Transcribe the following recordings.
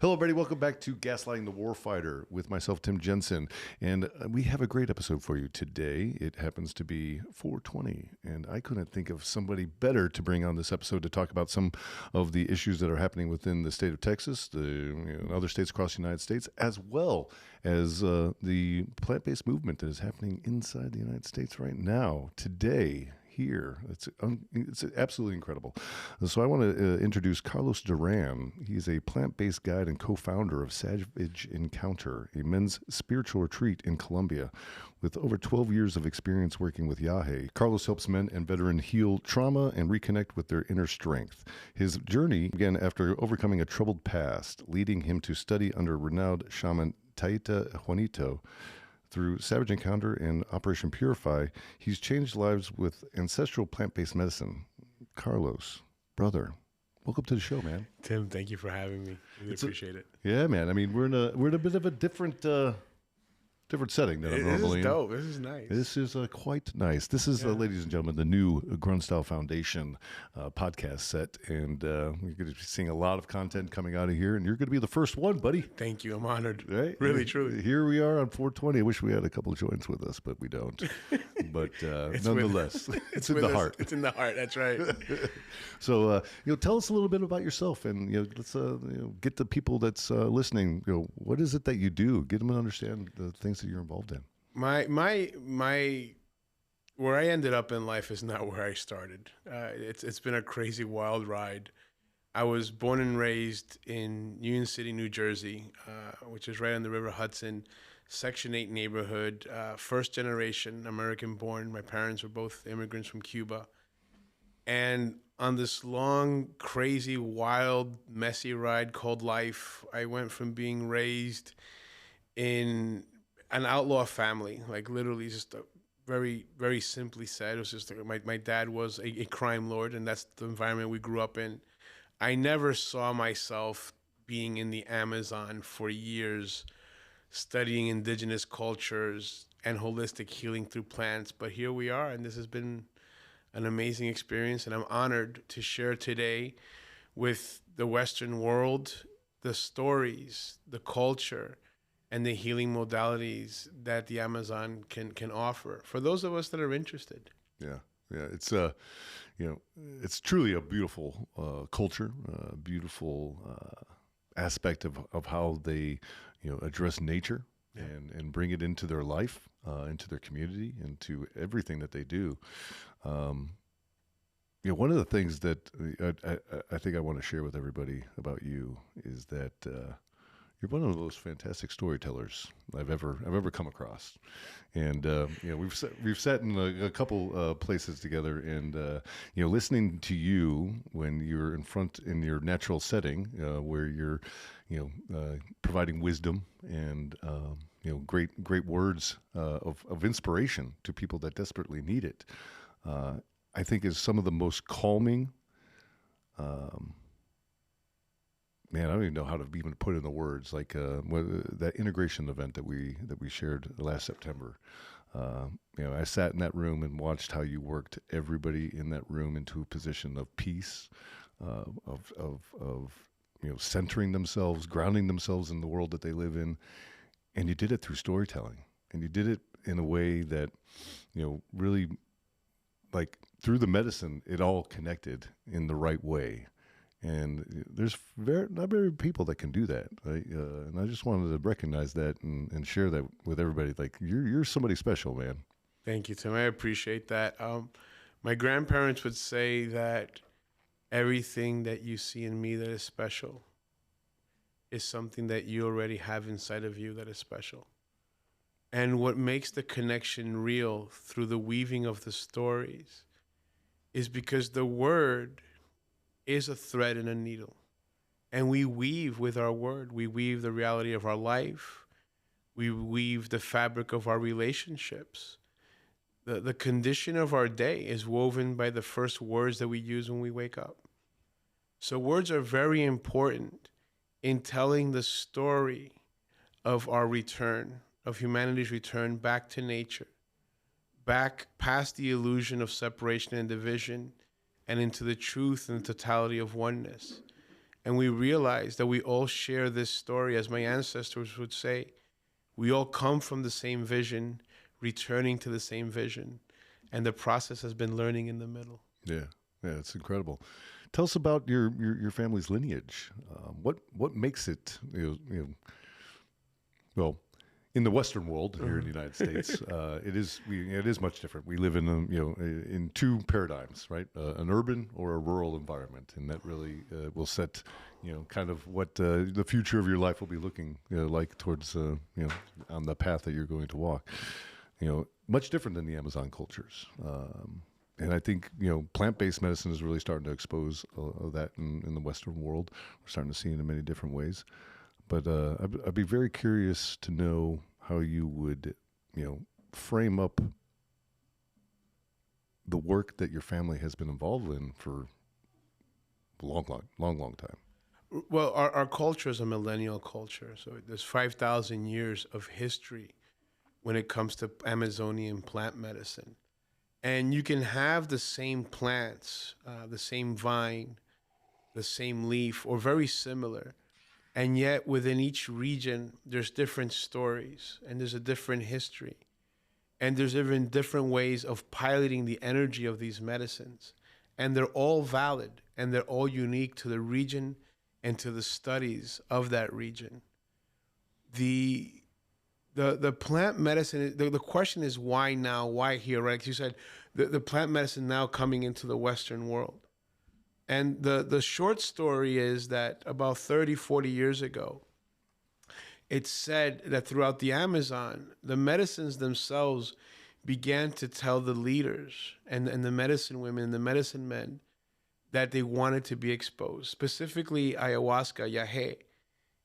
Hello, everybody. Welcome back to Gaslighting the Warfighter with myself, Tim Jensen. And we have a great episode for you today. It happens to be 420, and I couldn't think of somebody better to bring on this episode to talk about some of the issues that are happening within the state of Texas, other states across the United States, as well as the plant-based movement that is happening inside the United States right now, today. Here. It's absolutely incredible. So I want to introduce Carlos Duran. He's a plant-based guide and co-founder of Savage Encounter, a men's spiritual retreat in Colombia. With over 12 years of experience working with Yagé, Carlos helps men and veterans heal trauma and reconnect with their inner strength. His journey began after overcoming a troubled past, leading him to study under renowned shaman Taita Juanito. Through Savage Encounter and Operation Purify, he's changed lives with ancestral plant-based medicine. Carlos, brother, welcome to the show, man. Tim, thank you for having me. Really appreciate it. Yeah, man. I mean, we're in a bit of a different setting than I'm normally in. This is dope. This is nice. This is quite nice. This is, ladies and gentlemen, the new Grunt Style Foundation podcast set, and you're going to be seeing a lot of content coming out of here, and you're going to be the first one, buddy. Thank you. I'm honored. Right? Really, truly. Here we are on 420. I wish we had a couple of joints with us, but we don't. But nonetheless, it's in the heart. It's in the heart. That's right. So, tell us a little bit about yourself, and let's get the people that's listening. What is it that you do? Get them to understand the things that you're involved in. My where I ended up in life is not where I started. It's been a crazy, wild ride. I was born and raised in Union City, New Jersey, which is right on the River Hudson, Section 8 neighborhood, first generation American born. My parents were both immigrants from Cuba. And on this long, crazy, wild, messy ride called life, I went from being raised in an outlaw family, like literally just a very, very simply said. It was just like my dad was a crime lord, and that's the environment we grew up in. I never saw myself being in the Amazon for years, studying indigenous cultures and holistic healing through plants. But here we are, and this has been an amazing experience, and I'm honored to share today with the Western world the stories, the culture, and the healing modalities that the Amazon can offer for those of us that are interested. Yeah, it's it's truly a beautiful culture, beautiful aspect of how they address nature and bring it into their life, into their community, into everything that they do. One of the things that I think I want to share with everybody about you is that you're one of those fantastic storytellers I've ever come across, and we've sat in a couple places together, and listening to you when you're in your natural setting, where you're providing wisdom and great words of inspiration to people that desperately need it, I think is some of the most calming. Man, I don't even know how to even put it in the words. Like that integration event that we shared last September. I sat in that room and watched how you worked everybody in that room into a position of peace, of centering themselves, grounding themselves in the world that they live in, and you did it through storytelling, and you did it in a way that really, like through the medicine, it all connected in the right way. And there's not very people that can do that, right? And I just wanted to recognize that and share that with everybody. Like you're somebody special, man. Thank you, Tim. I appreciate that. My grandparents would say that everything that you see in me that is special is something that you already have inside of you that is special. And what makes the connection real through the weaving of the stories is because the word is a thread and a needle. And we weave with our word. We weave the reality of our life. We weave the fabric of our relationships. The condition of our day is woven by the first words that we use when we wake up. So words are very important in telling the story of our return, of humanity's return back to nature, back past the illusion of separation and division, and into the truth and the totality of oneness. And we realize that we all share this story, as my ancestors would say. We all come from the same vision, returning to the same vision. And the process has been learning in the middle. Yeah, yeah, it's incredible. Tell us about your family's lineage. What makes it, well, in the Western world here in the United States, it is much different. We live in in two paradigms, right? An urban or a rural environment, and that really will set kind of what the future of your life will be looking like towards on the path that you're going to walk. Much different than the Amazon cultures. And I think, plant-based medicine is really starting to expose that in the Western world. We're starting to see it in many different ways. But I'd be very curious to know how you would, frame up the work that your family has been involved in for a long time. Well, our culture is a millennial culture. So there's 5,000 years of history when it comes to Amazonian plant medicine. And you can have the same plants, the same vine, the same leaf, or very similar. And yet within each region, there's different stories and there's a different history. And there's even different ways of piloting the energy of these medicines. And they're all valid and they're all unique to the region and to the studies of that region. The plant medicine, the question is why now, why here, right? Like you said, the plant medicine now coming into the Western world. And the short story is that about 30, 40 years ago, it's said that throughout the Amazon, the medicines themselves began to tell the leaders and the medicine women and the medicine men that they wanted to be exposed. Specifically, Ayahuasca, Yagé.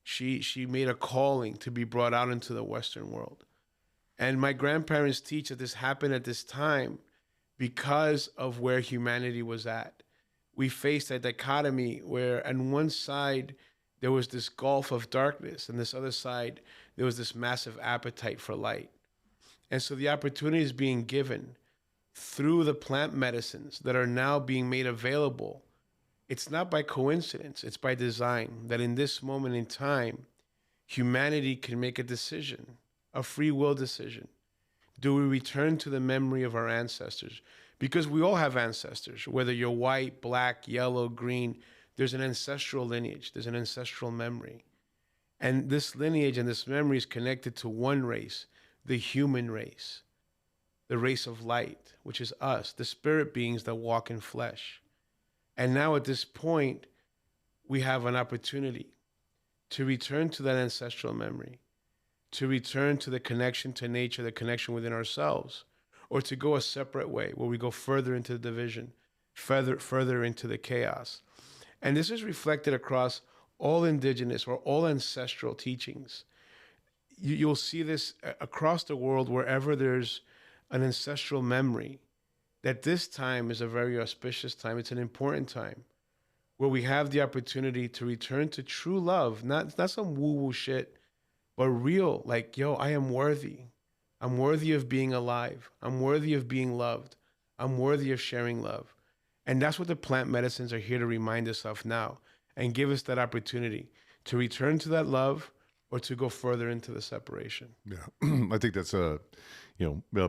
She made a calling to be brought out into the Western world. And my grandparents teach that this happened at this time because of where humanity was at. We faced a dichotomy where on one side there was this gulf of darkness, and this other side there was this massive appetite for light. And so the opportunity is being given through the plant medicines that are now being made available. It's not by coincidence, it's by design, that in this moment in time, humanity can make a decision, a free will decision. Do we return to the memory of our ancestors? Because we all have ancestors, whether you're white, black, yellow, green, there's an ancestral lineage, there's an ancestral memory. And this lineage and this memory is connected to one race, the human race, the race of light, which is us, the spirit beings that walk in flesh. And now at this point, we have an opportunity to return to that ancestral memory, to return to the connection to nature, the connection within ourselves, or to go a separate way where we go further into the division, further into the chaos. And this is reflected across all indigenous or all ancestral teachings. You'll see this across the world wherever there's an ancestral memory, that this time is a very auspicious time. It's an important time where we have the opportunity to return to true love, not some woo-woo shit, but real, like, yo, I am worthy. I'm worthy of being alive. I'm worthy of being loved. I'm worthy of sharing love. And that's what the plant medicines are here to remind us of now and give us that opportunity to return to that love or to go further into the separation. Yeah, I think that's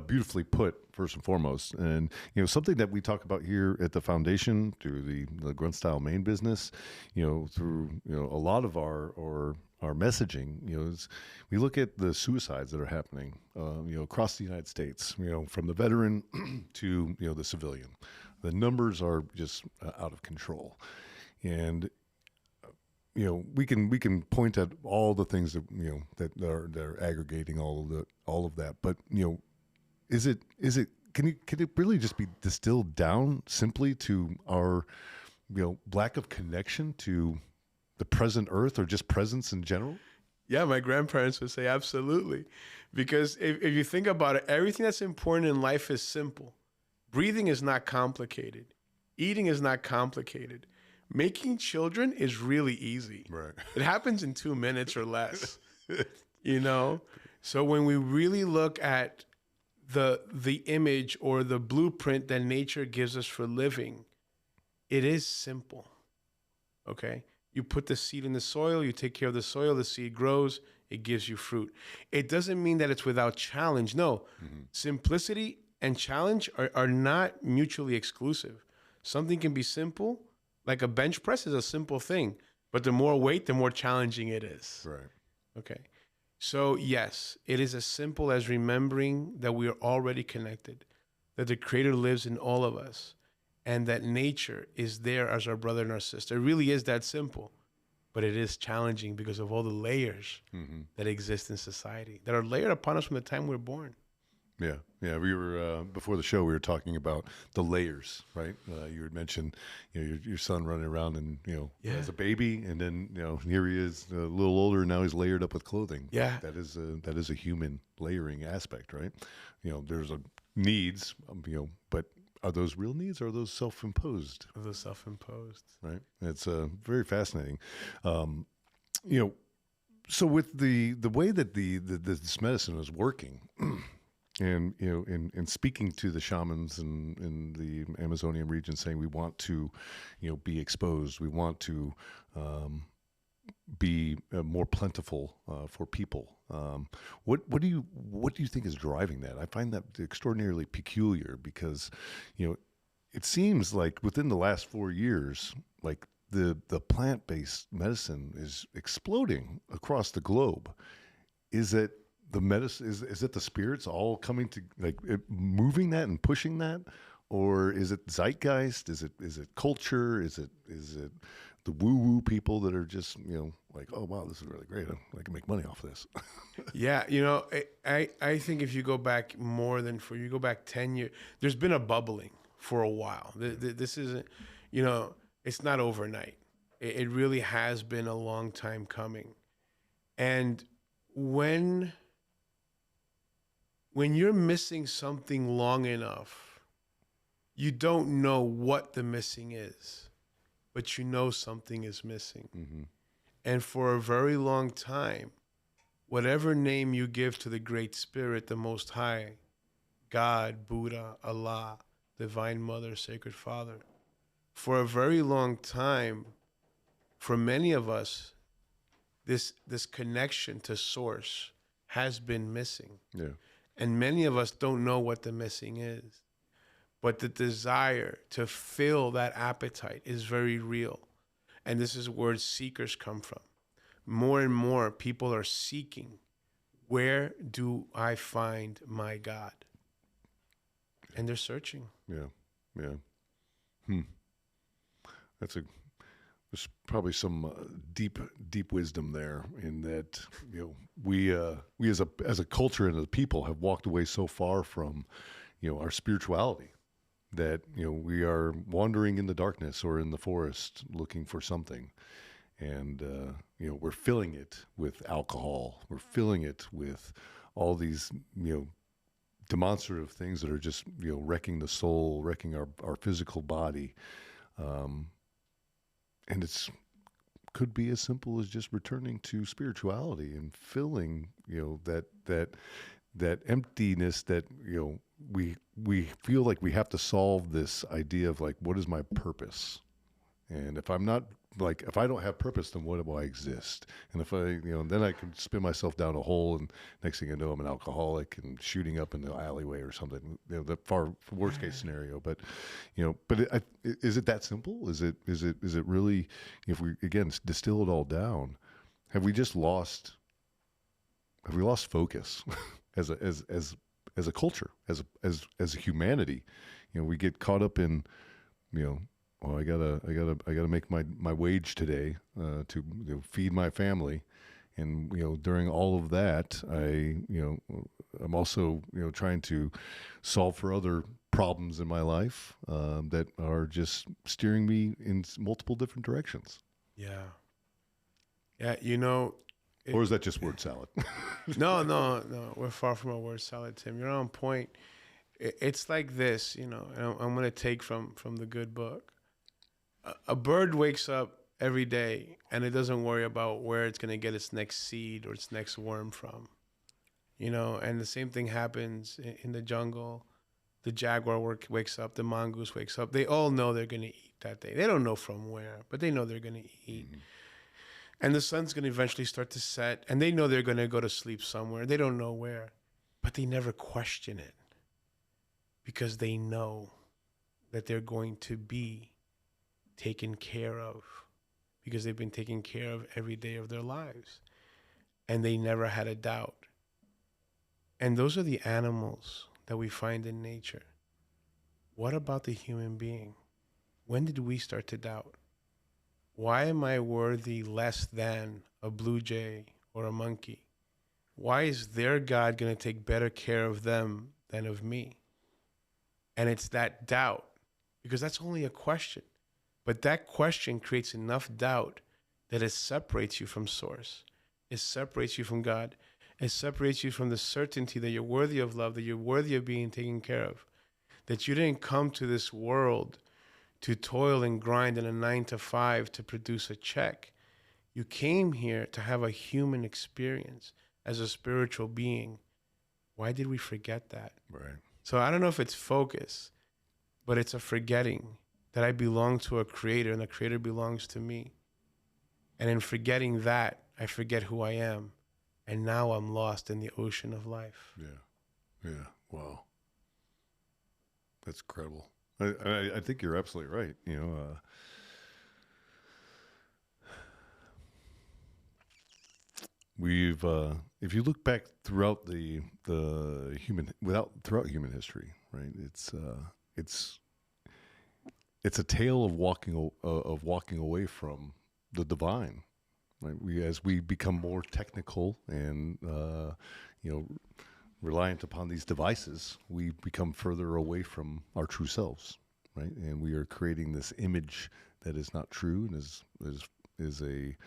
beautifully put, first and foremost. And, something that we talk about here at the foundation through the Grunt Style main business, through, a lot of our messaging, is we look at the suicides that are happening, across the United States, from the veteran to, the civilian. The numbers are just out of control. And, we can point at all the things that, that are aggregating all of that. But, can it really just be distilled down simply to our, lack of connection to the present earth or just presence in general? Yeah, my grandparents would say absolutely. Because if you think about it, everything that's important in life is simple. Breathing is not complicated. Eating is not complicated. Making children is really easy. Right. It happens in 2 minutes or less, So when we really look at the image or the blueprint that nature gives us for living, it is simple. Okay. You put the seed in the soil, you take care of the soil, the seed grows, it gives you fruit. It doesn't mean that it's without challenge. No, simplicity and challenge are not mutually exclusive. Something can be simple, like a bench press is a simple thing, but the more weight, the more challenging it is. Right. Okay. So yes, it is as simple as remembering that we are already connected, that the Creator lives in all of us, and that nature is there as our brother and our sister. It really is that simple, but it is challenging because of all the layers that exist in society that are layered upon us from the time we're born. Yeah, yeah. We were before the show. We were talking about the layers, right? You had mentioned, your son running around and as a baby, and then here he is, a little older, and now he's layered up with clothing. Yeah, that is a human layering aspect, right? There's a needs, but are those real needs or are those self-imposed? Are those self-imposed? Right. It's very fascinating. So with the way that this medicine is working. And in speaking to the shamans in the Amazonian region, saying we want to, be exposed, we want to be more plentiful for people. What do you think is driving that? I find that extraordinarily peculiar because, it seems like within the last 4 years, like the plant-based medicine is exploding across the globe. Is it the medicine, is it the spirits all coming to moving that and pushing that, or is it zeitgeist? Is it culture? Is it the woo people that are just like, oh wow, this is really great, I can make money off of this? Yeah, I think if you go back you go back 10 years, there's been a bubbling for a while. This isn't, it's not overnight. It really has been a long time coming, and when you're missing something long enough, you don't know what the missing is, but something is missing. Mm-hmm. And for a very long time, whatever name you give to the Great Spirit, the Most High, God, Buddha, Allah, Divine Mother, Sacred Father, for a very long time, for many of us, this connection to Source has been missing. Yeah. And many of us don't know what the missing is. But the desire to fill that appetite is very real. And this is where seekers come from. More and more people are seeking, where do I find my God? And they're searching. Yeah. There's probably some deep wisdom there in that, we as a culture and as a people have walked away so far from, our spirituality that, we are wandering in the darkness or in the forest looking for something. And, we're filling it with alcohol. We're filling it with all these, demonstrative things that are just, wrecking the soul, wrecking our physical body. And could be as simple as just returning to spirituality and filling, that emptiness that, we feel like we have to solve this idea of like, what is my purpose? And if I don't have purpose, then what do I exist? And if then I can spin myself down a hole, and next thing I know, I'm an alcoholic and shooting up in the alleyway or something. The far worst case scenario. But, is it that simple? Is it really? If we again distill it all down, have we lost focus as a culture, as a humanity? We get caught up in, well, I gotta make my wage today to feed my family, and during all of that, I'm also trying to solve for other problems in my life that are just steering me in multiple different directions. Yeah. Or is that just word salad? No. We're far from a word salad, Tim. You're on point. It's like this, and I'm going to take from the good book. A bird wakes up every day and it doesn't worry about where it's going to get its next seed or its next worm from, and the same thing happens in the jungle. The jaguar wakes up, the mongoose wakes up. They all know they're going to eat that day. They don't know from where, but they know they're going to eat. Mm-hmm. And the sun's going to eventually start to set, and they know they're going to go to sleep somewhere. They don't know where, but they never question it because they know that they're going to be taken care of because they've been taken care of every day of their lives. And they never had a doubt. And those are the animals that we find in nature. What about the human being? When did we start to doubt? Why am I worthy less than a blue jay or a monkey? Why is their God going to take better care of them than of me? And it's that doubt, because that's only a question. But that question creates enough doubt that it separates you from source. It separates you from God. It separates you from the certainty that you're worthy of love, that you're worthy of being taken care of, that you didn't come to this world to toil and grind in a 9-to-5 to produce a check. You came here to have a human experience as a spiritual being. Why did we forget that? Right. So I don't know if it's focus, but it's a forgetting that I belong to a creator and the creator belongs to me. And in forgetting that, I forget who I am. And now I'm lost in the ocean of life. Yeah. Yeah. Wow. That's incredible. I think you're absolutely right. We've if you look back throughout throughout human history, right? It's a tale of walking away from the divine, right? As we become more technical and reliant upon these devices, we become further away from our true selves, right? And we are creating this image that is not true and is a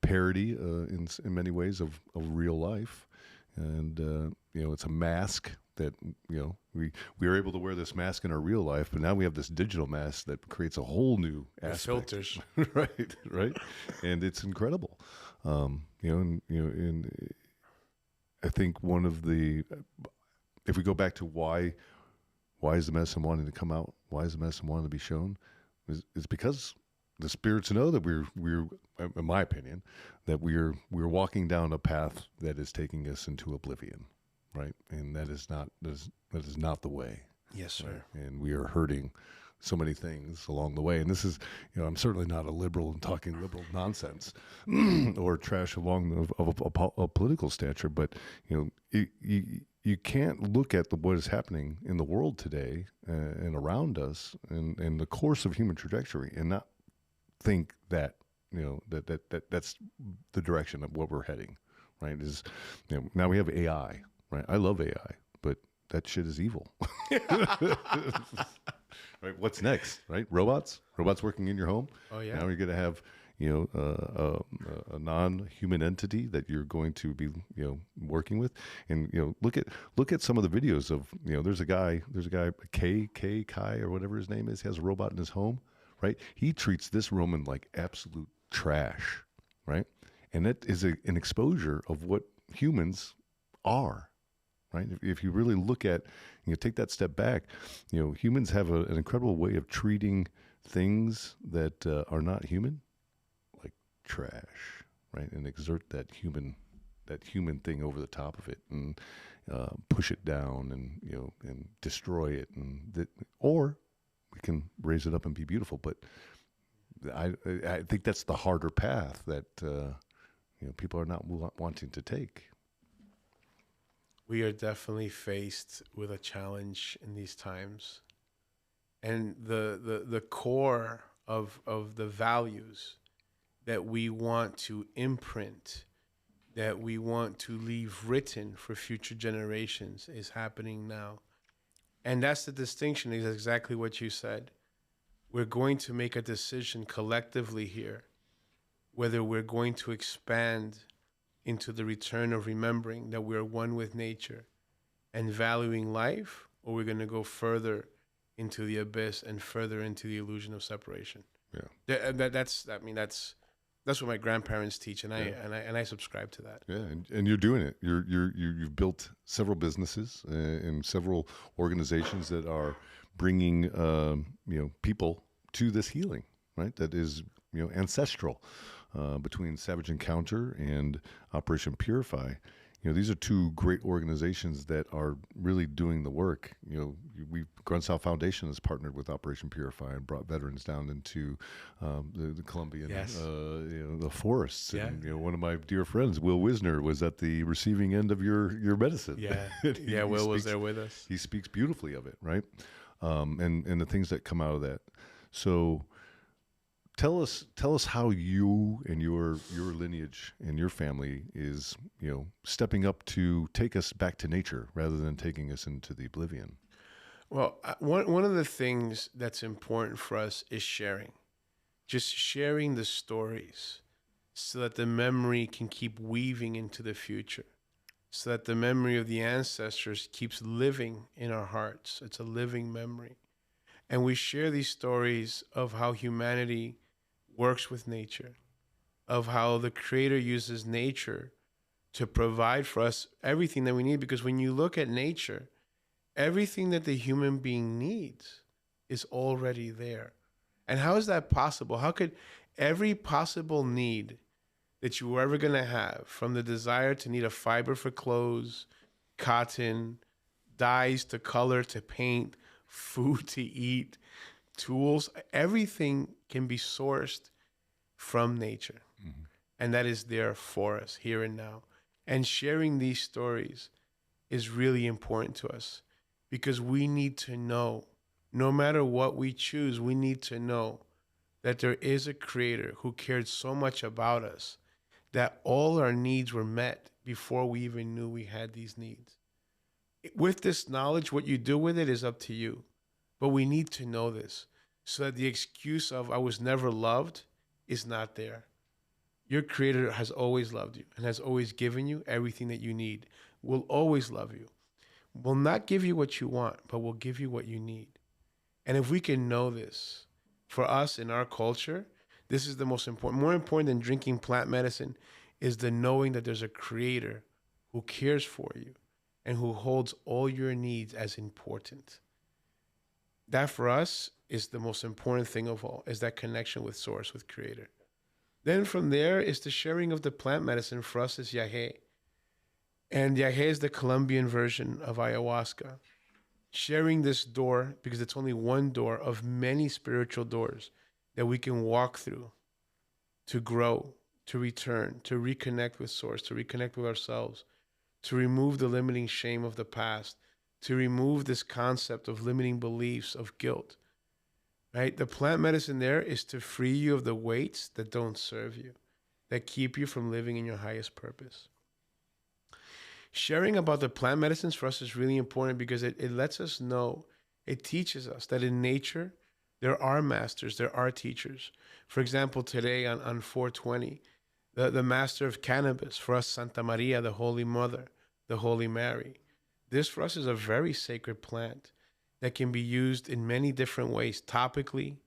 parody in many ways of real life. And it's a mask that we are able to wear this mask in our real life, but now we have this digital mask that creates a whole new aspect. Filters. right, and it's incredible. And I think one of the, if we go back to why is the medicine wanting to come out? Why is the medicine wanting to be shown? It's because the spirits know that we're, in my opinion, that we're walking down a path that is taking us into oblivion, right? And that is not the way. Yes, sir. Right? And we are hurting so many things along the way. And this is, I'm certainly not a liberal and talking liberal nonsense or trash along a political stature, but you can't look at what is happening in the world today and around us and the course of human trajectory and not think that that's the direction of what we're heading, right? Is now we have AI, right? I love AI, but that shit is evil. Right? What's next, right? Robots working in your home. Oh yeah. Now you're going to have a non-human entity that you're going to be working with, and look at some of the videos of there's a guy Kai or whatever his name is. He has a robot in his home, right? He treats this Roman like absolute trash, right? And that is an exposure of what humans are. Right? If you really look at, take that step back, humans have an incredible way of treating things that are not human, like trash, right? And exert that human thing over the top of it and push it down and destroy it, or we can raise it up and be beautiful. But I think that's the harder path that people are not wanting to take. We are definitely faced with a challenge in these times. And the core of the values that we want to imprint, that we want to leave written for future generations is happening now. And that's the distinction, is exactly what you said. We're going to make a decision collectively here, whether we're going to expand into the return of remembering that we're one with nature and valuing life, or we're going to go further into the abyss and further into the illusion of separation. Yeah, that's what my grandparents teach, and I subscribe to that. Yeah, and you're doing it. You've built several businesses and several organizations that are bringing people to this healing, right? That is ancestral. between Savage Encounter and Operation Purify. These are two great organizations that are really doing the work. Grunt Style Foundation has partnered with Operation Purify and brought veterans down into the Colombian, Yes. the forests. Yeah. And one of my dear friends, Will Wisner, was at the receiving end of your medicine. Yeah, He Will was speaks- there with us. He speaks beautifully of it, right? And the things that come out of that. So tell us how you and your lineage and your family is stepping up to take us back to nature rather than taking us into the oblivion. Well, one of the things that's important for us is sharing, just sharing the stories, so that the memory can keep weaving into the future, so that the memory of the ancestors keeps living in our hearts. It's a living memory, and we share these stories of how humanity works with nature, of how the Creator uses nature to provide for us everything that we need. Because when you look at nature, everything that the human being needs is already there. And how is that possible? How could every possible need that you were ever going to have, from the desire to need a fiber for clothes, cotton, dyes to color, to paint, food to eat, tools, everything can be sourced from nature. Mm-hmm. And that is there for us here and now. And sharing these stories is really important to us, because we need to know, no matter what we choose, we need to know that there is a Creator who cared so much about us that all our needs were met before we even knew we had these needs. With this knowledge, what you do with it is up to you. But we need to know this, so that the excuse of "I was never loved" is not there. Your Creator has always loved you and has always given you everything that you need, will always love you, will not give you what you want, but will give you what you need. And if we can know this, for us in our culture, this is the most important. More important than drinking plant medicine is the knowing that there's a Creator who cares for you and who holds all your needs as important. That for us is the most important thing of all, is that connection with Source, with Creator. Then from there is the sharing of the plant medicine. For us is Yagé. And Yagé is the Colombian version of ayahuasca. Sharing this door, because it's only one door of many spiritual doors that we can walk through to grow, to return, to reconnect with Source, to reconnect with ourselves, to remove the limiting shame of the past, to remove this concept of limiting beliefs, of guilt, right? The plant medicine there is to free you of the weights that don't serve you, that keep you from living in your highest purpose. Sharing about the plant medicines for us is really important, because it lets us know, it teaches us that in nature, there are masters, there are teachers. For example, today on 420, the master of cannabis, for us, Santa Maria, the Holy Mother, the Holy Mary. This for us is a very sacred plant that can be used in many different ways, topically,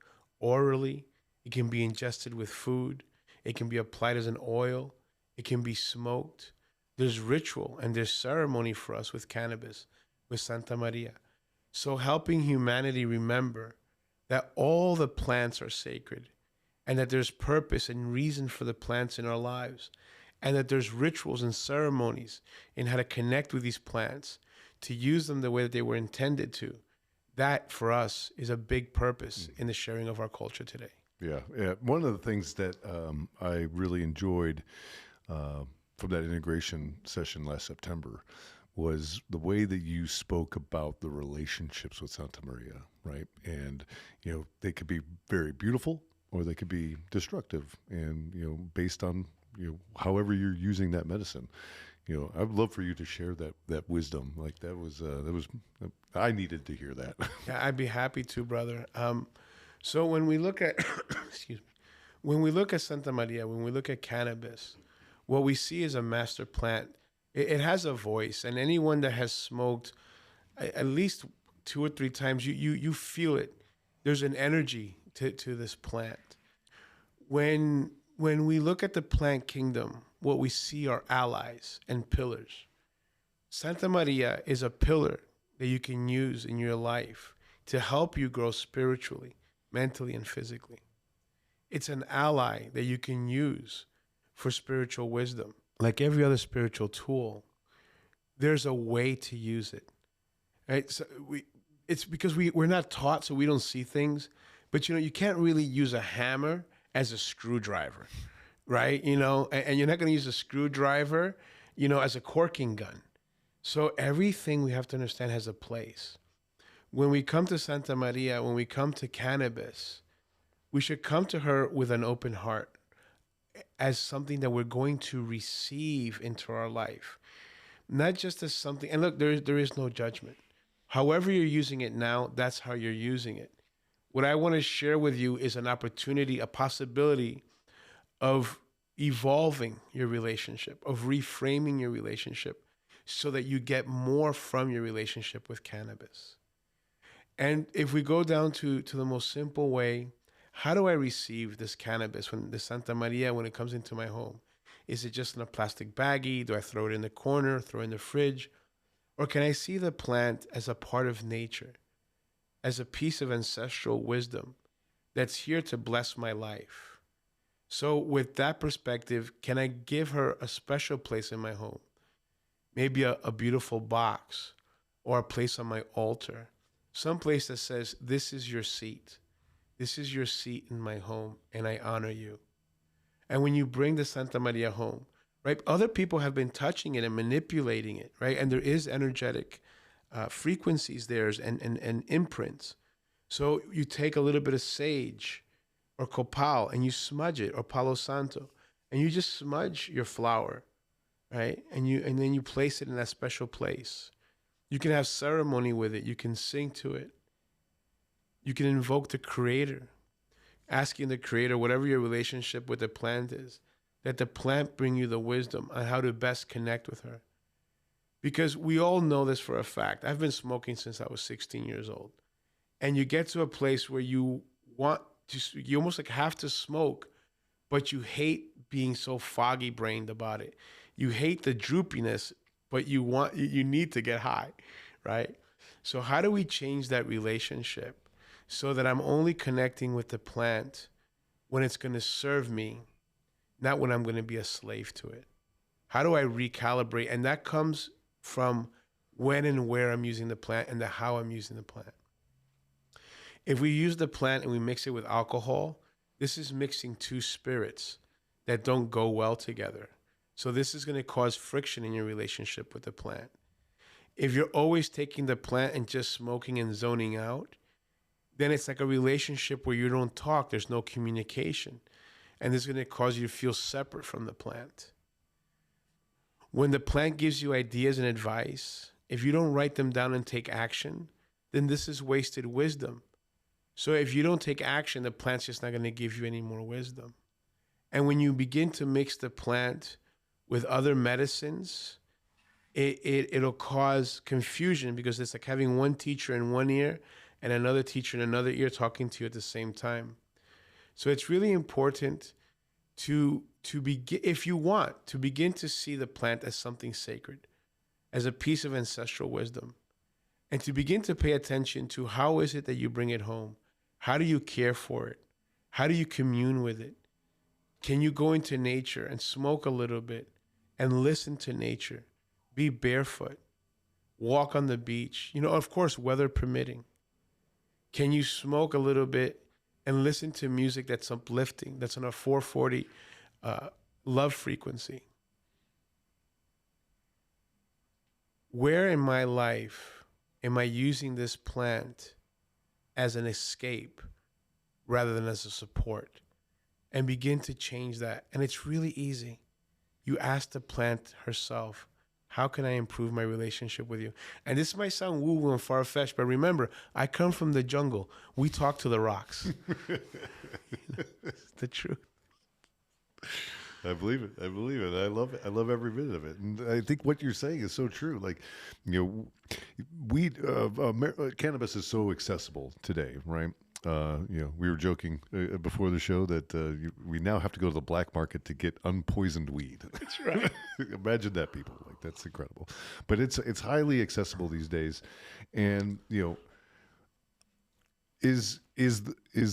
orally. It can be ingested with food. It can be applied as an oil. It can be smoked. There's ritual and there's ceremony for us with cannabis, with Santa Maria. So helping humanity remember that all the plants are sacred, and that there's purpose and reason for the plants in our lives, and that there's rituals and ceremonies in how to connect with these plants, to use them the way that they were intended to. That for us is a big purpose in the sharing of our culture today. Yeah. One of the things that I really enjoyed from that integration session last September was the way that you spoke about the relationships with Santa Maria, right? And, they could be very beautiful or they could be destructive, and, based on, however you're using that medicine. I'd love for you to share that wisdom. Like that was I needed to hear that. Yeah, I'd be happy to, brother. So when we look at, excuse me, when we look at Santa Maria, when we look at cannabis, what we see is a master plant. It has a voice, and anyone that has smoked at least 2 or 3 times, you feel it. There's an energy to this plant. When we look at the plant kingdom, what we see are allies and pillars. Santa Maria is a pillar that you can use in your life to help you grow spiritually, mentally, and physically. It's an ally that you can use for spiritual wisdom. Like every other spiritual tool, there's a way to use it. Right? So it's because we're not taught, so we don't see things. But you can't really use a hammer as a screwdriver, right? And you're not going to use a screwdriver, as a corking gun. So everything we have to understand has a place. When we come to Santa Maria, when we come to cannabis, we should come to her with an open heart as something that we're going to receive into our life. Not just as something, and look, there is no judgment. However you're using it now, that's how you're using it. What I want to share with you is an opportunity, a possibility of evolving your relationship, of reframing your relationship so that you get more from your relationship with cannabis. And if we go down to the most simple way, how do I receive this cannabis, the Santa Maria, when it comes into my home? Is it just in a plastic baggie? Do I throw it in the corner, throw it in the fridge? Or can I see the plant as a part of nature, as a piece of ancestral wisdom that's here to bless my life? So with that perspective, can I give her a special place in my home? Maybe a beautiful box or a place on my altar, some place that says, this is your seat. This is your seat in my home, and I honor you. And when you bring the Santa Maria home, right, other people have been touching it and manipulating it, right? And there is energetic frequencies there and imprints. So you take a little bit of sage or copal and you smudge it, or palo santo, and you just smudge your flower, right? And then you place it in that special place. You can have ceremony with it. You can sing to it. You can invoke the Creator, asking the Creator, whatever your relationship with the plant is, that the plant bring you the wisdom on how to best connect with her. Because we all know this for a fact. I've been smoking since I was 16 years old. And you get to a place where you almost like have to smoke, but you hate being so foggy brained about it. You hate the droopiness, but you need to get high, right? So how do we change that relationship so that I'm only connecting with the plant when it's going to serve me, not when I'm going to be a slave to it? How do I recalibrate? And that comes from when and where I'm using the plant and how I'm using the plant. If we use the plant and we mix it with alcohol, this is mixing two spirits that don't go well together. So this is going to cause friction in your relationship with the plant. If you're always taking the plant and just smoking and zoning out, then it's like a relationship where you don't talk, there's no communication. And this is going to cause you to feel separate from the plant. When the plant gives you ideas and advice, if you don't write them down and take action, then this is wasted wisdom. So if you don't take action, the plant's just not going to give you any more wisdom. And when you begin to mix the plant with other medicines, it'll cause confusion, because it's like having one teacher in one ear and another teacher in another ear talking to you at the same time. So it's really important to begin, if you want, to begin to see the plant as something sacred, as a piece of ancestral wisdom, and to begin to pay attention to how is it that you bring it home? How do you care for it? How do you commune with it? Can you go into nature and smoke a little bit and listen to nature? Be barefoot, walk on the beach, of course, weather permitting. Can you smoke a little bit and listen to music that's uplifting, that's on a 440 love frequency? Where in my life am I using this plant as an escape rather than as a support? And begin to change that. And it's really easy. You ask the plant herself, how can I improve my relationship with you? And this might sound woo-woo and far-fetched, but remember, I come from the jungle. We talk to the rocks. It's the truth. I believe it. I believe it. I love it. I love every minute of it. And I think what you're saying is so true. Like, cannabis is so accessible today, right? We were joking before the show that we now have to go to the black market to get unpoisoned weed. That's right. Imagine that, people. Like, that's incredible. But it's highly accessible these days, and Is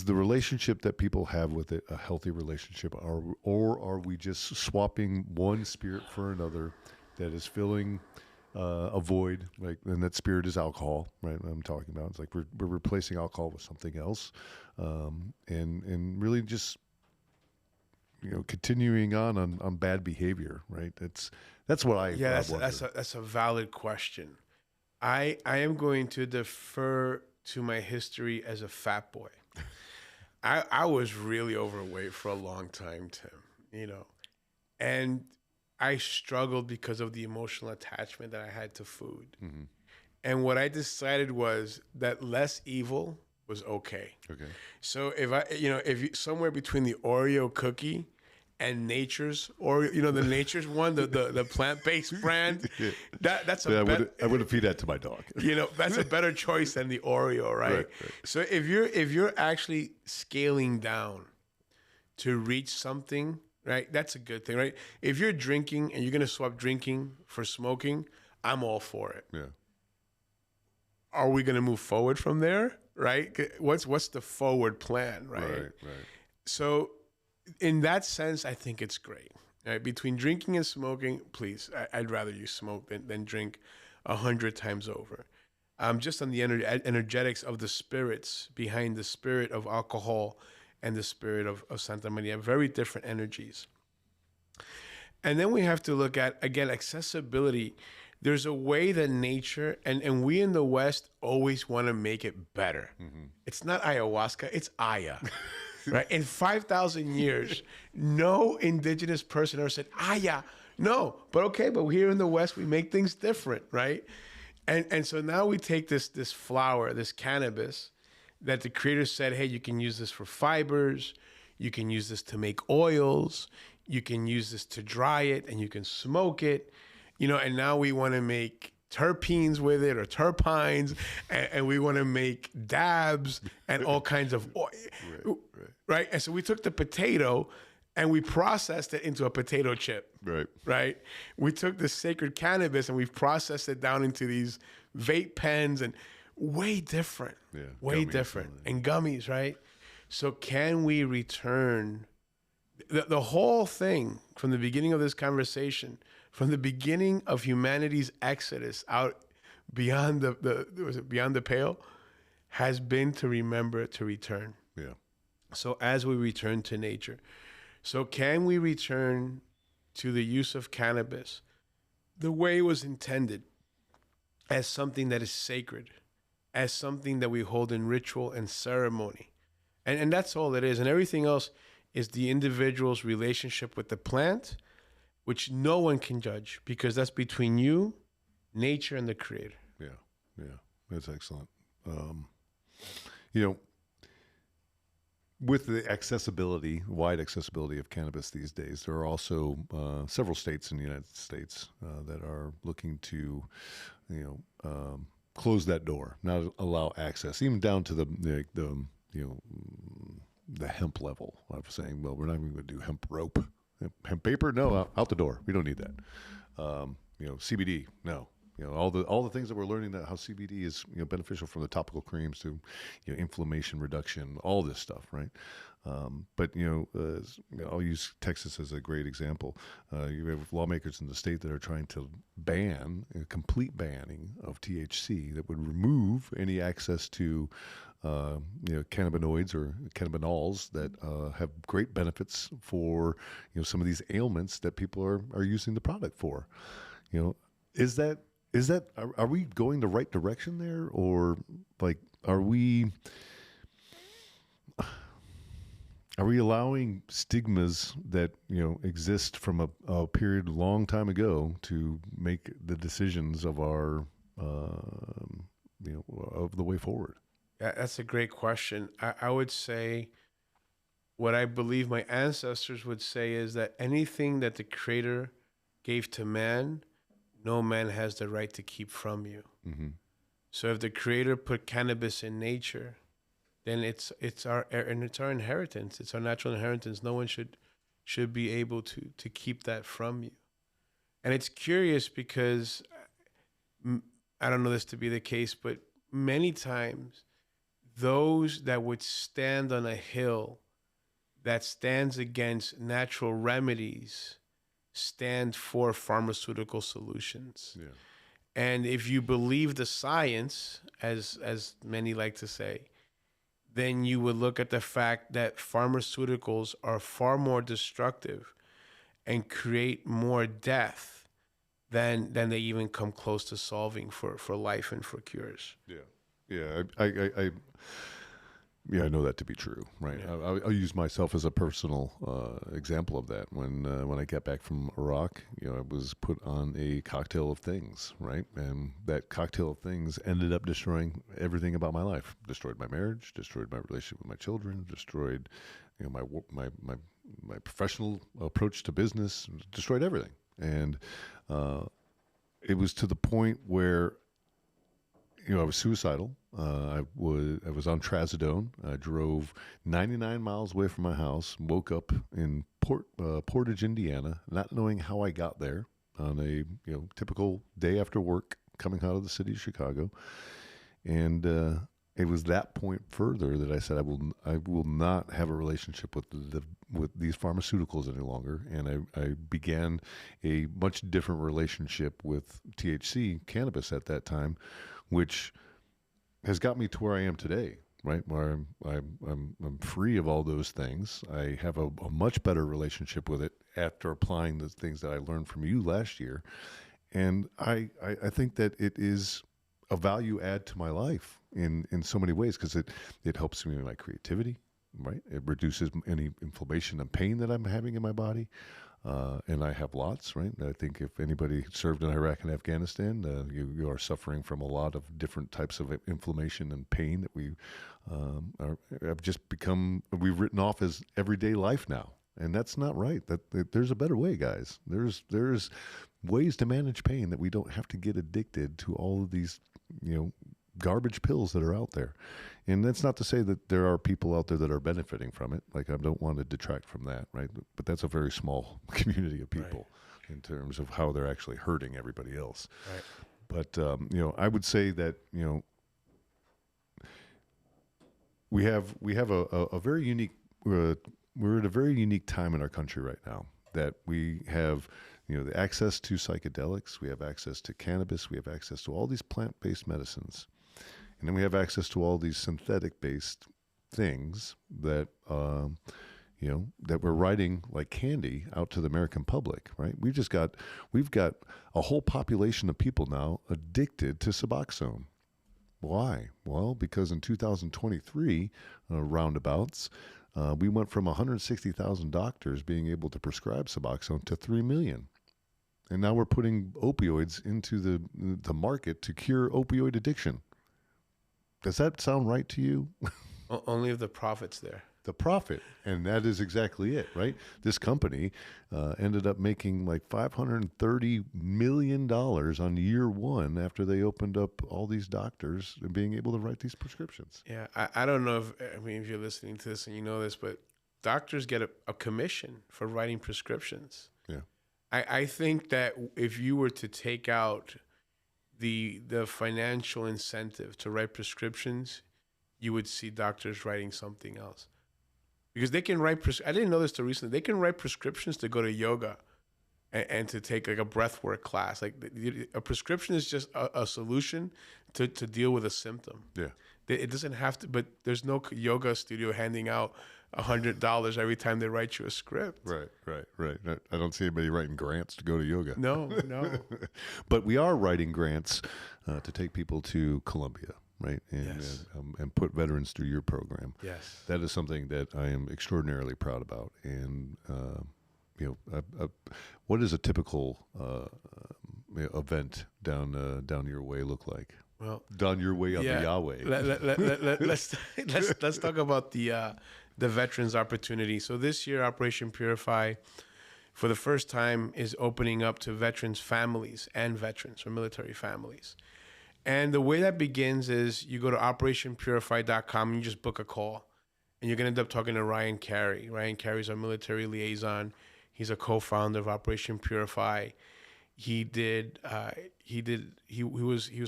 the relationship that people have with it a healthy relationship, or are we just swapping one spirit for another that is filling a void, like, and that spirit is alcohol, right? I'm talking about, it's like we're replacing alcohol with something else, and really just, continuing on bad behavior, right? That's what I wonder. That's a valid question. I am going to defer to my history as a fat boy. I was really overweight for a long time, Tim, and I struggled because of the emotional attachment that I had to food. Mm-hmm. And what I decided was that less evil was okay. Okay. So if you somewhere between the Oreo cookie and Nature's, or the Nature's one, the plant-based brand, that's a I would feed that to my dog. That's a better choice than the Oreo, right? So if you're actually scaling down to reach something, right, that's a good thing, right? If you're drinking and you're gonna swap drinking for smoking, I'm all for it. Yeah. Are we gonna move forward from there, right? What's the forward plan, right? Right. So in that sense, I think it's great. Right? Between drinking and smoking, please, I'd rather you smoke than drink 100 times over. Just on the energetics of the spirits behind the spirit of alcohol and the spirit of Santa Maria, very different energies. And then we have to look at, again, accessibility. There's a way that nature, and we in the West always want to make it better. Mm-hmm. It's not ayahuasca, it's Aya. Right? In 5,000 years, no indigenous person ever said, Aya. No, but here in the West, we make things different, right? And so now we take this flower, this cannabis, that the creator said, hey, you can use this for fibers, you can use this to make oils, you can use this to dry it, and you can smoke it, and now we want to make terpenes with it, or terpines, and we want to make dabs and all kinds of oil, right? And so we took the potato and we processed it into a potato chip, right? We took the sacred cannabis and we've processed it down into these vape pens, and way different, way different. And gummies, right? So can we return the whole thing from the beginning of this conversation, from the beginning of humanity's exodus out beyond beyond the pale, has been to remember to return. Yeah. So as we return to nature, so can we return to the use of cannabis the way it was intended, as something that is sacred, as something that we hold in ritual and ceremony, and that's all it is, and everything else is the individual's relationship with the plant, which no one can judge, because that's between you, nature, and the creator. Yeah, that's excellent. With the wide accessibility of cannabis these days, there are also several states in the United States that are looking to, close that door, not allow access, even down to the hemp level. I'm saying, well, we're not even going to do hemp rope, hemp paper. No, out the door. We don't need that. CBD. No. All the things that we're learning, that how CBD is beneficial, from the topical creams to inflammation reduction, all this stuff, right? But I'll use Texas as a great example. You have lawmakers in the state that are trying to ban a complete banning of THC that would remove any access to cannabinoids or cannabinols that have great benefits for some of these ailments that people are using the product for. Are we going the right direction there, or are we allowing stigmas that exist from a period a long time ago to make the decisions of our of the way forward? Yeah, that's a great question. I would say, what I believe my ancestors would say is that anything that the Creator gave to man, no man has the right to keep from you. Mm-hmm. So if the Creator put cannabis in nature, then it's our inheritance. It's our natural inheritance. No one should be able to keep that from you. And it's curious because I don't know this to be the case, but many times those that would stand on a hill that stands against natural remedies stand for pharmaceutical solutions. Yeah. And if you believe the science, as many like to say, then you would look at the fact that pharmaceuticals are far more destructive and create more death than they even come close to solving for life and for cures. Yeah. Yeah. I know that to be true, right? Yeah. I'll use myself as a personal example of that. When I got back from Iraq, I was put on a cocktail of things, right? And that cocktail of things ended up destroying everything about my life. Destroyed my marriage, destroyed my relationship with my children, destroyed, my professional approach to business, destroyed everything. And it was to the point where I was suicidal. I was on trazodone. I drove 99 miles away from my house. Woke up in Portage, Indiana, not knowing how I got there on a typical day after work, coming out of the city of Chicago. And it was that point further that I said I will not have a relationship with these pharmaceuticals any longer. And I began a much different relationship with THC, cannabis at that time, which has got me to where I am today, right? Where I'm free of all those things. I have a much better relationship with it after applying the things that I learned from you last year. And I think that it is a value add to my life in so many ways, because it helps me with my creativity, right? It reduces any inflammation and pain that I'm having in my body. And I have lots, right? I think if anybody served in Iraq and Afghanistan, you are suffering from a lot of different types of inflammation and pain that we've written off as everyday life now. And that's not right. That there's a better way, guys. There's ways to manage pain that we don't have to get addicted to all of these, garbage pills that are out there. And that's not to say that there are people out there that are benefiting from it. Like, I don't want to detract from that, right? But that's a very small community of people, right, in terms of how they're actually hurting everybody else. Right. But, I would say that, we have a very unique, we're at a very unique time in our country right now, that we have, the access to psychedelics, we have access to cannabis, we have access to all these plant-based medicines. And then we have access to all these synthetic-based things that, that we're writing like candy out to the American public, right? We've got a whole population of people now addicted to Suboxone. Why? Well, because in 2023, roundabouts, we went from 160,000 doctors being able to prescribe Suboxone to 3 million. And now we're putting opioids into the market to cure opioid addiction. Does that sound right to you? Only if the profit's there. The profit, and that is exactly it, right? This company ended up making like $530 million on year one after they opened up all these doctors and being able to write these prescriptions. Yeah, I don't know if you're listening to this and you know this, but doctors get a commission for writing prescriptions. Yeah. I think that if you were to take out the financial incentive to write prescriptions, you would see doctors writing something else. Because they can write, I didn't know this till recently, they can write prescriptions to go to yoga and to take like a breathwork class. Like a prescription is just a solution to deal with a symptom. Yeah. It doesn't have to, but there's no yoga studio handing out $100 every time they write you a script. Right. I don't see anybody writing grants to go to yoga. No. But we are writing grants to take people to Colombia, right? And, yes. And put veterans through your program. Yes. That is something that I am extraordinarily proud about. And, what does a typical event down your way look like? Well, down your way of the Yahweh. Let's talk about the veterans opportunity. So this year, Operation Purify, for the first time, is opening up to veterans' families and veterans or military families. And the way that begins is you go to operationpurify.com and you just book a call, and you're gonna end up talking to Ryan Carey. Ryan Carey's our military liaison. He's a co-founder of Operation Purify. He was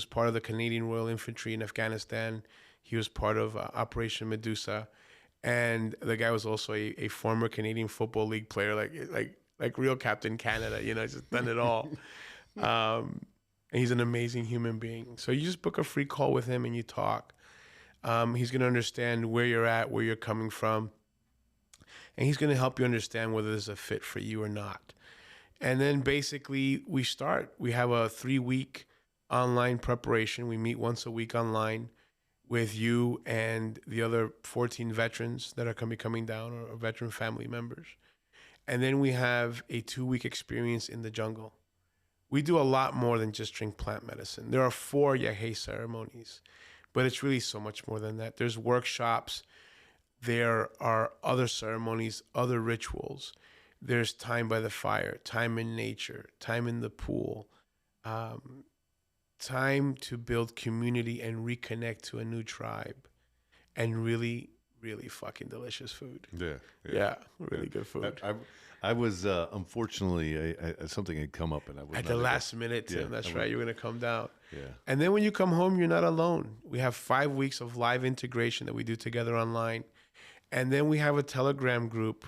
part of the Canadian Royal Infantry in Afghanistan. He was part of Operation Medusa, and the guy was also a former Canadian Football League player, like real Captain Canada, just done it all. And he's an amazing human being. So you just book a free call with him and you talk. He's going to understand where you're at, where you're coming from, and he's going to help you understand whether there's a fit for you or not. And then basically we have a 3-week online preparation. We meet once a week online with you and the other 14 veterans that are going to be coming down, or veteran family members. And then we have a 2-week experience in the jungle. We do a lot more than just drink plant medicine. There are 4 Yagé ceremonies, but it's really so much more than that. There's workshops. There are other ceremonies, other rituals. There's time by the fire, time in nature, time in the pool, time to build community and reconnect to a new tribe, and really, really fucking delicious food. Yeah, really good food. I was unfortunately something had come up, and I was at the last minute, Tim. That's right. You're gonna come down. Yeah. And then when you come home, you're not alone. We have 5 weeks of live integration that we do together online, and then we have a Telegram group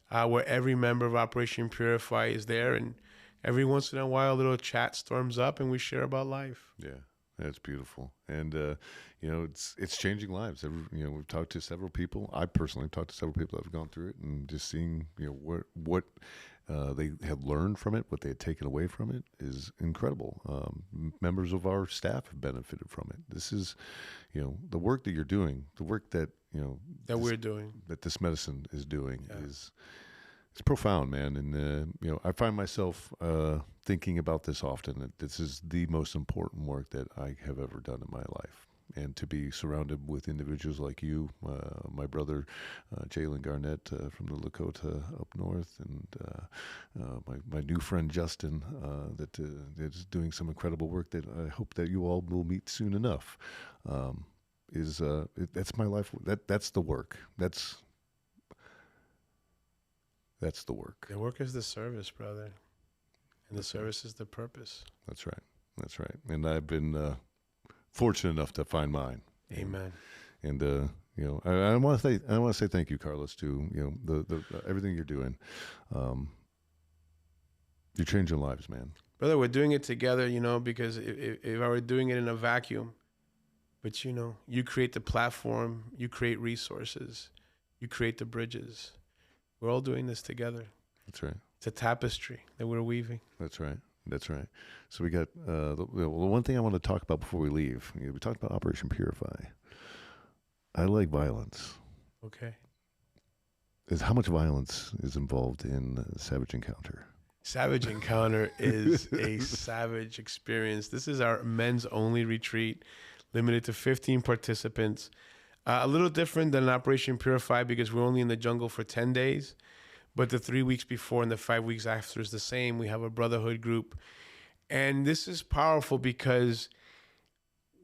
where every member of Operation Purify is there, and every once in a while, a little chat storms up, and we share about life. Yeah, that's beautiful, and it's changing lives. We've talked to several people. I personally talked to several people that have gone through it, and just seeing what they have learned from it, what they had taken away from it, is incredible. Members of our staff have benefited from it. This is, the work that you're doing, the work that we're doing, that this medicine is doing, is. It's profound, man, and I find myself thinking about this often. That this is the most important work that I have ever done in my life, and to be surrounded with individuals like you, my brother Jalen Garnett from the Lakota up north, and my new friend Justin that is doing some incredible work that I hope that you all will meet soon enough. That's my life. That's the work. That's the work. The work is the service, brother. And the service is the purpose. That's right. That's right. And I've been fortunate enough to find mine. Amen. And I want to say thank you, Carlos, to the everything you're doing. You're changing lives, man. Brother, we're doing it together, because if I were doing it in a vacuum, but you create the platform, you create resources, you create the bridges. We're all doing this together. That's right. It's a tapestry that we're weaving. That's right. That's right. So we got the one thing I want to talk about before we leave. We talked about Operation Purify. I like violence. Okay. Is how much violence is involved in Savage Encounter? Savage Encounter is a savage experience. This is our men's only retreat, limited to 15 participants. A little different than Operation Purify because we're only in the jungle for 10 days. But the 3 weeks before and the 5 weeks after is the same. We have a brotherhood group. And this is powerful because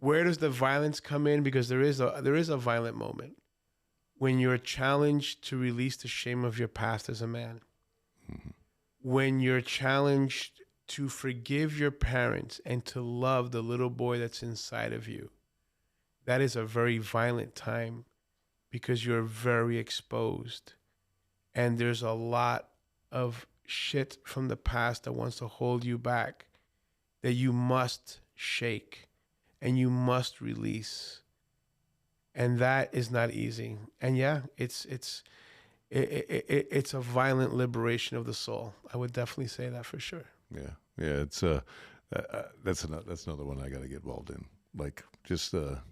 where does the violence come in? Because there is a violent moment when you're challenged to release the shame of your past as a man. Mm-hmm. When you're challenged to forgive your parents and to love the little boy that's inside of you. That is a very violent time because you're very exposed. And there's a lot of shit from the past that wants to hold you back that you must shake and you must release. And that is not easy. And yeah, it's a violent liberation of the soul. I would definitely say that for sure. Yeah. Yeah. It's that's another one I got to get involved in. Like just go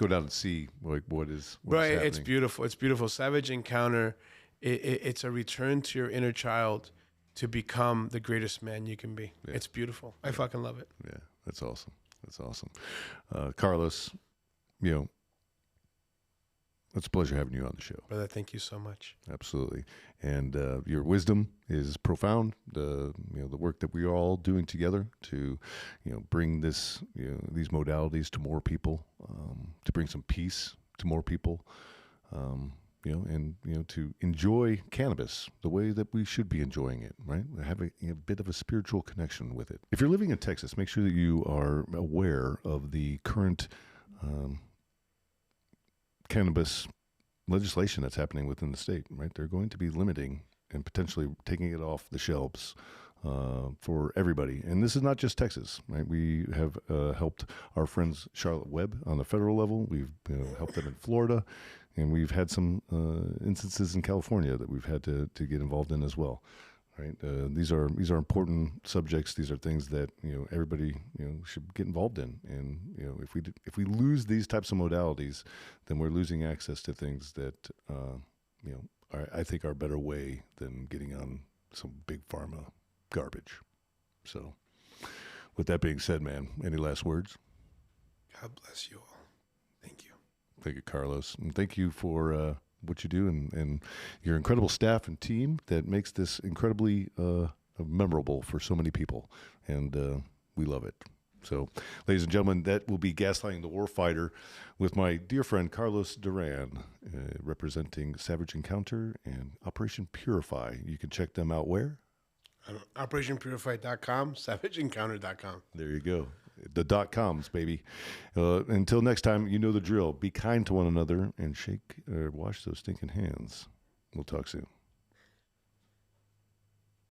down and see like what's right. happening. It's beautiful. It's beautiful. Savage Encounter. It's a return to your inner child to become the greatest man you can be. Yeah. It's beautiful. I fucking love it. Yeah, that's awesome. That's awesome. Carlos, it's a pleasure having you on the show. Brother, thank you so much. Absolutely. And your wisdom is profound. The work that we are all doing together to, bring these modalities to more people, to bring some peace to more people, to enjoy cannabis the way that we should be enjoying it, right? Have a bit of a spiritual connection with it. If you're living in Texas, make sure that you are aware of the current cannabis legislation that's happening within the state, right? They're going to be limiting and potentially taking it off the shelves for everybody. And this is not just Texas, right? We have helped our friends Charlotte Webb on the federal level. We've helped them in Florida, and we've had some instances in California that we've had to get involved in as well. Right. These are important subjects. These are things that everybody should get involved in. And if we lose these types of modalities, then we're losing access to things that I think are a better way than getting on some big pharma garbage. So, with that being said, man, any last words? God bless you all. Thank you. Thank you, Carlos, and thank you for what you do and your incredible staff and team that makes this incredibly memorable for so many people. And we love it. So, ladies and gentlemen, that will be Gaslighting the Warfighter with my dear friend Carlos Duran, representing Savage Encounter and Operation Purify. You can check them out where? OperationPurify.com, SavageEncounter.com. There you go. The .coms, baby. Until next time, you know the drill. Be kind to one another and wash those stinking hands. We'll talk soon.